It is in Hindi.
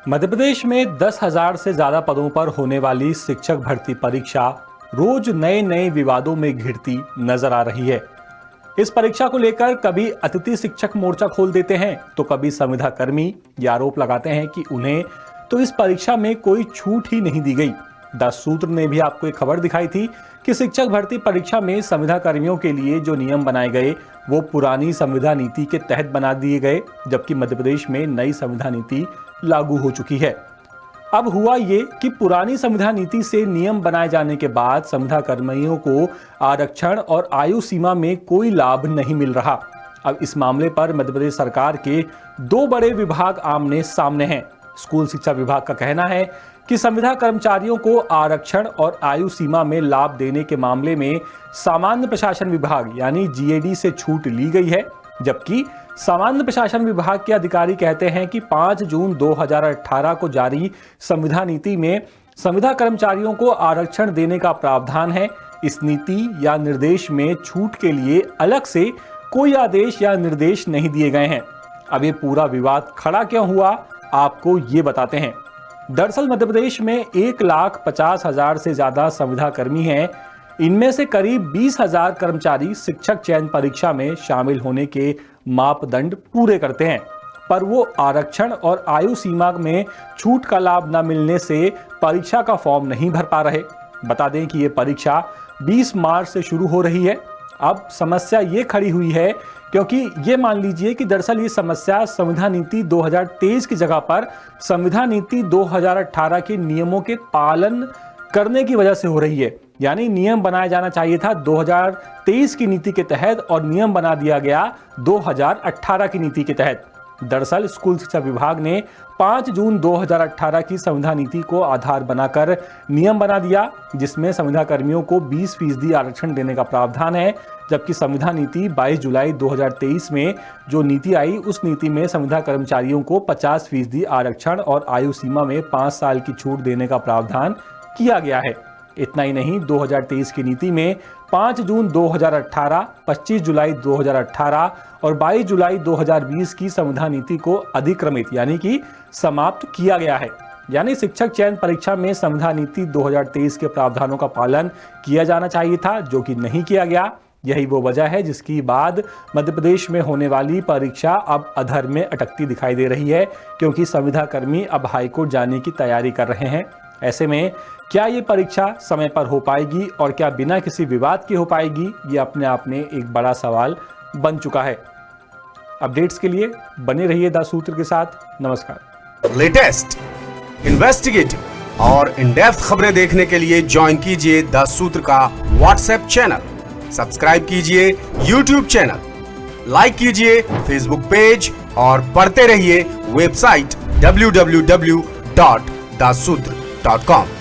मध्य प्रदेश में 10,000 से ज्यादा पदों पर होने वाली शिक्षक भर्ती परीक्षा रोज नए नए विवादों में घिरती नजर आ रही है। इस परीक्षा को लेकर कभी अतिथि शिक्षक मोर्चा खोल देते हैं तो कभी संविदा कर्मी ये आरोप लगाते हैं कि उन्हें तो इस परीक्षा में कोई छूट ही नहीं दी गई। द सूत्र ने भी आपको एक खबर दिखाई थी कि शिक्षक भर्ती परीक्षा में संविदा कर्मियों के लिए जो नियम बनाए गए वो पुरानी संविदा नीति के तहत बना दिए गए, जबकि मध्य प्रदेश में नई संविदा नीति लागू हो चुकी है। अब हुआ ये कि पुरानी संविदा नीति से नियम बनाए जाने के बाद संविदा कर्मियों को आरक्षण और आयु सीमा में कोई लाभ नहीं मिल रहा। अब इस मामले पर मध्य प्रदेश सरकार के दो बड़े विभाग आमने सामने हैं। स्कूल शिक्षा विभाग का कहना है कि संविदा कर्मचारियों को आरक्षण और आयु सीमा में लाभ देने के मामले में सामान्य प्रशासन विभाग यानी जीएडी से छूट ली गई है, जबकि सामान्य प्रशासन विभाग के अधिकारी कहते हैं कि 5 जून 2018 को जारी संविदा नीति में संविदा कर्मचारियों को आरक्षण देने का प्रावधान है। इस नीति या निर्देश में छूट के लिए अलग से कोई आदेश या निर्देश नहीं दिए गए हैं। अब ये पूरा विवाद खड़ा क्यों हुआ, आपको ये बताते हैं। दरअसल मध्य प्रदेश में 1,50,000 से ज्यादा संविदा कर्मी हैं। इनमें से करीब 20,000 कर्मचारी शिक्षक चयन परीक्षा में शामिल होने के मापदंड पूरे करते हैं, पर वो आरक्षण और आयु सीमा में छूट का लाभ न मिलने से परीक्षा का फॉर्म नहीं भर पा रहे। बता दें कि ये परीक्षा 20 मार्च से शुरू हो रही है। अब समस्या ये खड़ी हुई है क्योंकि ये मान लीजिए कि दरअसल ये समस्या संविदा नीति 2023 की जगह पर संविदा नीति 2018 के नियमों के पालन करने की वजह से हो रही है। यानी नियम बनाया जाना चाहिए था 2023 की नीति के तहत और नियम बना दिया गया 2018 की नीति के तहत। दरअसल स्कूल शिक्षा विभाग ने 5 जून 2018 की संविदा नीति को आधार बनाकर नियम बना दिया, जिसमें संविदा कर्मियों को 20% आरक्षण देने का प्रावधान है, जबकि संविदा नीति 22 जुलाई 2023 में जो नीति आई उस नीति में संविदा कर्मचारियों को 50% आरक्षण और आयु सीमा में 5 साल की छूट देने का प्रावधान किया गया है। इतना ही नहीं, 2023 की नीति में 5 जून 2018, 25 जुलाई 2018 और 22 जुलाई 2020 की संविदा नीति को अधिक्रमित यानी कि समाप्त किया गया है। यानी शिक्षक चयन परीक्षा में संविदा नीति 2023 के प्रावधानों का पालन किया जाना चाहिए था, जो कि नहीं किया गया। यही वो वजह है जिसकी बाद मध्य प्रदेश में होने वाली परीक्षा अब अधर में अटकती दिखाई दे रही है, क्योंकि संविदा कर्मी अब हाईकोर्ट जाने की तैयारी कर रहे हैं। ऐसे में क्या ये परीक्षा समय पर हो पाएगी और क्या बिना किसी विवाद के हो पाएगी, ये अपने आप में एक बड़ा सवाल बन चुका है। अपडेट्स के लिए बने रहिए द सूत्र के साथ। नमस्कार। लेटेस्ट, इन्वेस्टिगेटिव और इन डेप्थ खबरें देखने के लिए ज्वाइन कीजिए द सूत्र का व्हाट्सएप चैनल, सब्सक्राइब कीजिए यूट्यूब चैनल, लाइक कीजिए फेसबुक पेज और पढ़ते रहिए वेबसाइट www.dasudra.com।